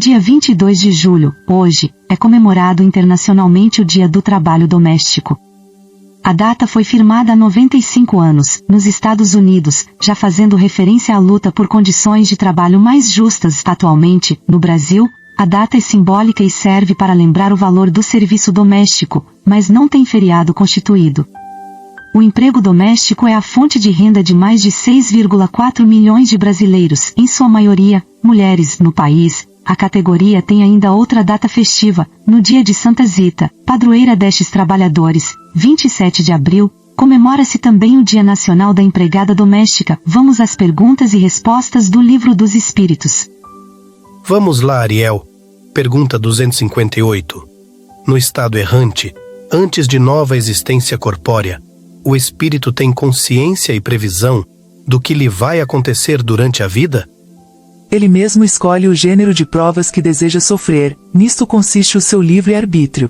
dia 22 de julho, hoje, é comemorado internacionalmente o Dia do Trabalho Doméstico. A data foi firmada há 95 anos, nos Estados Unidos, já fazendo referência à luta por condições de trabalho mais justas. Atualmente, no Brasil, a data é simbólica e serve para lembrar o valor do serviço doméstico, mas não tem feriado constituído. O emprego doméstico é a fonte de renda de mais de 6,4 milhões de brasileiros, em sua maioria, mulheres, no país. A categoria tem ainda outra data festiva, no dia de Santa Zita, padroeira destes trabalhadores, 27 de abril, comemora-se também o Dia Nacional da Empregada Doméstica. Vamos às perguntas e respostas do Livro dos Espíritos. Vamos lá, Ariel. Pergunta 258. No estado errante, antes de nova existência corpórea, o espírito tem consciência e previsão do que lhe vai acontecer durante a vida? Ele mesmo escolhe o gênero de provas que deseja sofrer, nisto consiste o seu livre-arbítrio.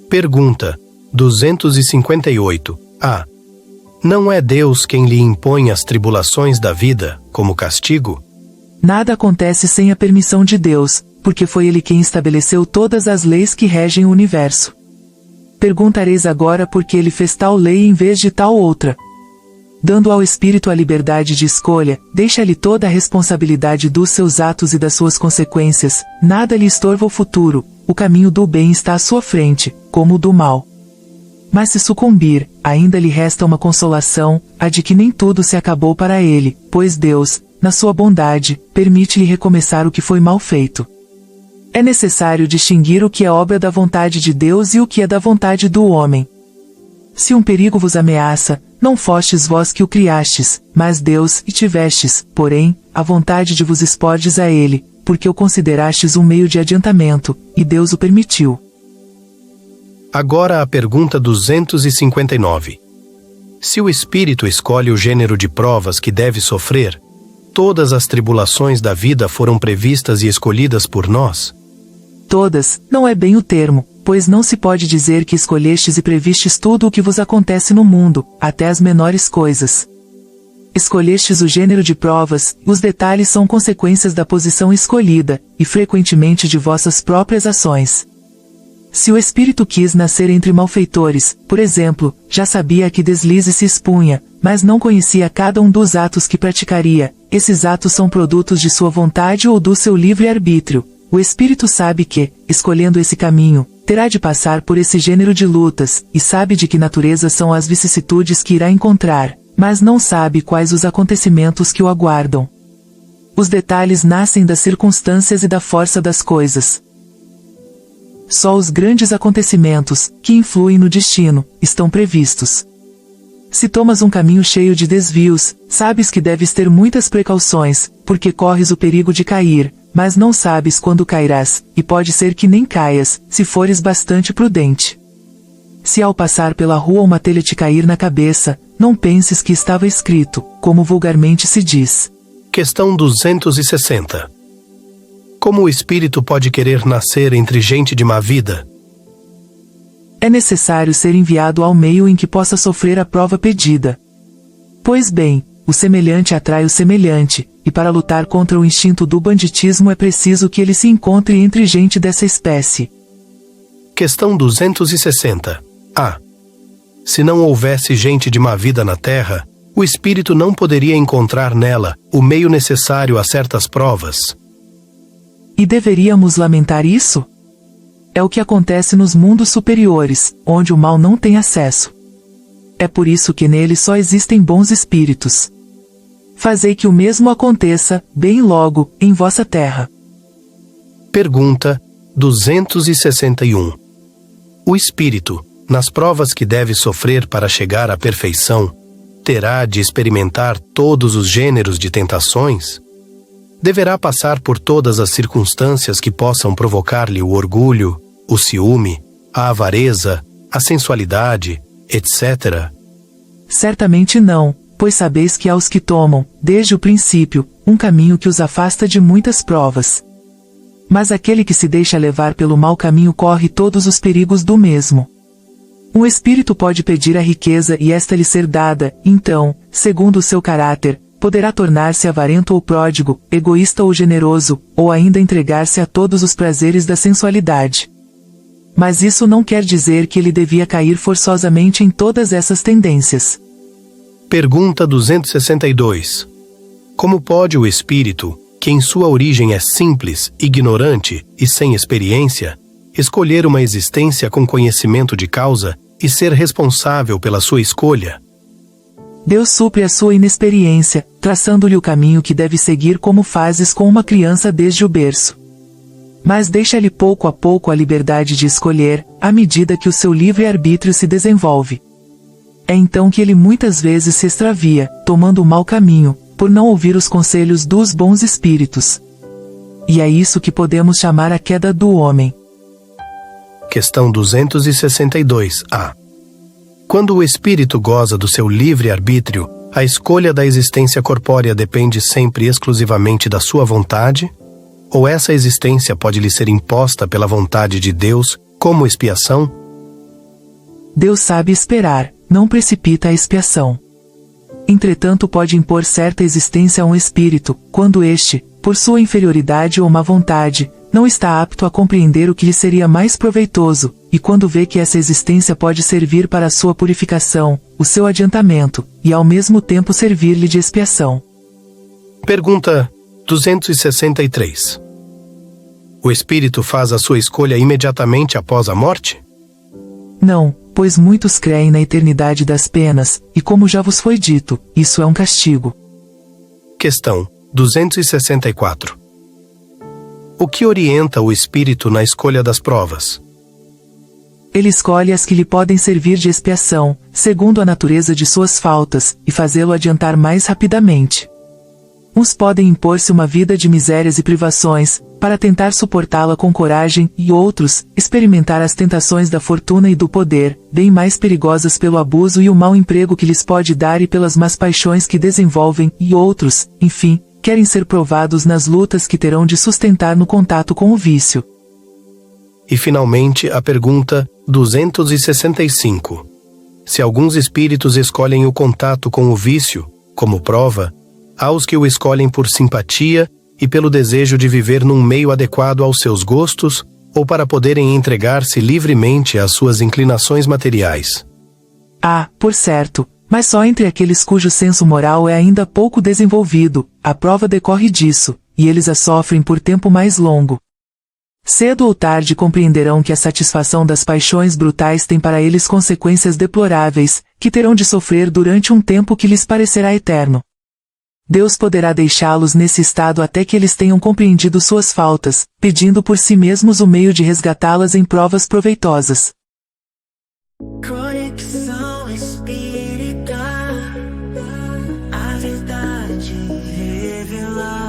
Pergunta 258. A. Não é Deus quem lhe impõe as tribulações da vida, como castigo? Nada acontece sem a permissão de Deus, porque foi Ele quem estabeleceu todas as leis que regem o universo. Perguntareis agora por que Ele fez tal lei em vez de tal outra. Dando ao espírito a liberdade de escolha, deixa-lhe toda a responsabilidade dos seus atos e das suas consequências, nada lhe estorva o futuro, o caminho do bem está à sua frente, como o do mal. Mas se sucumbir, ainda lhe resta uma consolação, a de que nem tudo se acabou para ele, pois Deus, na sua bondade, permite-lhe recomeçar o que foi mal feito. É necessário distinguir o que é obra da vontade de Deus e o que é da vontade do homem. Se um perigo vos ameaça, não fostes vós que o criastes, mas Deus e tivestes, porém, a vontade de vos expordes a ele, porque o considerastes um meio de adiantamento, e Deus o permitiu. Agora a pergunta 259. Se o espírito escolhe o gênero de provas que deve sofrer, todas as tribulações da vida foram previstas e escolhidas por nós? Todas, não é bem o termo, pois não se pode dizer que escolhestes e previstes tudo o que vos acontece no mundo, até as menores coisas. Escolhestes o gênero de provas, os detalhes são consequências da posição escolhida, e frequentemente de vossas próprias ações. Se o espírito quis nascer entre malfeitores, por exemplo, já sabia a que deslize se expunha, mas não conhecia cada um dos atos que praticaria. Esses atos são produtos de sua vontade ou do seu livre-arbítrio. O espírito sabe que, escolhendo esse caminho, terá de passar por esse gênero de lutas, e sabe de que natureza são as vicissitudes que irá encontrar, mas não sabe quais os acontecimentos que o aguardam. Os detalhes nascem das circunstâncias e da força das coisas. Só os grandes acontecimentos, que influem no destino, estão previstos. Se tomas um caminho cheio de desvios, sabes que deves ter muitas precauções, porque corres o perigo de cair, mas não sabes quando cairás, e pode ser que nem caias, se fores bastante prudente. Se ao passar pela rua uma telha te cair na cabeça, não penses que estava escrito, como vulgarmente se diz. Questão 260. Como o espírito pode querer nascer entre gente de má vida? É necessário ser enviado ao meio em que possa sofrer a prova pedida. Pois bem, o semelhante atrai o semelhante, e para lutar contra o instinto do banditismo é preciso que ele se encontre entre gente dessa espécie. Questão 260. A. Se não houvesse gente de má vida na Terra, o espírito não poderia encontrar nela o meio necessário a certas provas. E deveríamos lamentar isso? É o que acontece nos mundos superiores, onde o mal não tem acesso. É por isso que neles só existem bons espíritos. Fazei que o mesmo aconteça, bem logo, em vossa terra. Pergunta 261. O espírito, nas provas que deve sofrer para chegar à perfeição, terá de experimentar todos os gêneros de tentações? Deverá passar por todas as circunstâncias que possam provocar-lhe o orgulho, o ciúme, a avareza, a sensualidade, etc. Certamente não, pois sabeis que há os que tomam, desde o princípio, um caminho que os afasta de muitas provas. Mas aquele que se deixa levar pelo mau caminho corre todos os perigos do mesmo. Um espírito pode pedir a riqueza e esta lhe ser dada, então, segundo o seu caráter, poderá tornar-se avarento ou pródigo, egoísta ou generoso, ou ainda entregar-se a todos os prazeres da sensualidade. Mas isso não quer dizer que ele devia cair forçosamente em todas essas tendências. Pergunta 262. Como pode o espírito, que em sua origem é simples, ignorante e sem experiência, escolher uma existência com conhecimento de causa e ser responsável pela sua escolha? Deus supre a sua inexperiência, traçando-lhe o caminho que deve seguir, como fazes com uma criança desde o berço. Mas deixa-lhe pouco a pouco a liberdade de escolher, à medida que o seu livre-arbítrio se desenvolve. É então que ele muitas vezes se extravia, tomando o mau caminho, por não ouvir os conselhos dos bons espíritos. E é isso que podemos chamar a queda do homem. Questão 262-A. Quando o espírito goza do seu livre-arbítrio, a escolha da existência corpórea depende sempre exclusivamente da sua vontade? Ou essa existência pode lhe ser imposta pela vontade de Deus, como expiação? Deus sabe esperar, não precipita a expiação. Entretanto, pode impor certa existência a um espírito, quando este, por sua inferioridade ou má vontade, não está apto a compreender o que lhe seria mais proveitoso, e quando vê que essa existência pode servir para a sua purificação, o seu adiantamento, e ao mesmo tempo servir-lhe de expiação. Pergunta 263. O espírito faz a sua escolha imediatamente após a morte? Não, pois muitos creem na eternidade das penas, e como já vos foi dito, isso é um castigo. Questão 264. O que orienta o espírito na escolha das provas? Ele escolhe as que lhe podem servir de expiação, segundo a natureza de suas faltas, e fazê-lo adiantar mais rapidamente. Uns podem impor-se uma vida de misérias e privações, para tentar suportá-la com coragem, e outros, experimentar as tentações da fortuna e do poder, bem mais perigosas pelo abuso e o mau emprego que lhes pode dar e pelas más paixões que desenvolvem, e outros, enfim, querem ser provados nas lutas que terão de sustentar no contato com o vício. E finalmente a pergunta 265. Se alguns espíritos escolhem o contato com o vício, como prova, há os que o escolhem por simpatia e pelo desejo de viver num meio adequado aos seus gostos, ou para poderem entregar-se livremente às suas inclinações materiais. Por certo, mas só entre aqueles cujo senso moral é ainda pouco desenvolvido, a prova decorre disso, e eles a sofrem por tempo mais longo. Cedo ou tarde compreenderão que a satisfação das paixões brutais tem para eles consequências deploráveis, que terão de sofrer durante um tempo que lhes parecerá eterno. Deus poderá deixá-los nesse estado até que eles tenham compreendido suas faltas, pedindo por si mesmos o meio de resgatá-las em provas proveitosas. Conexão espírita, a verdade revelar.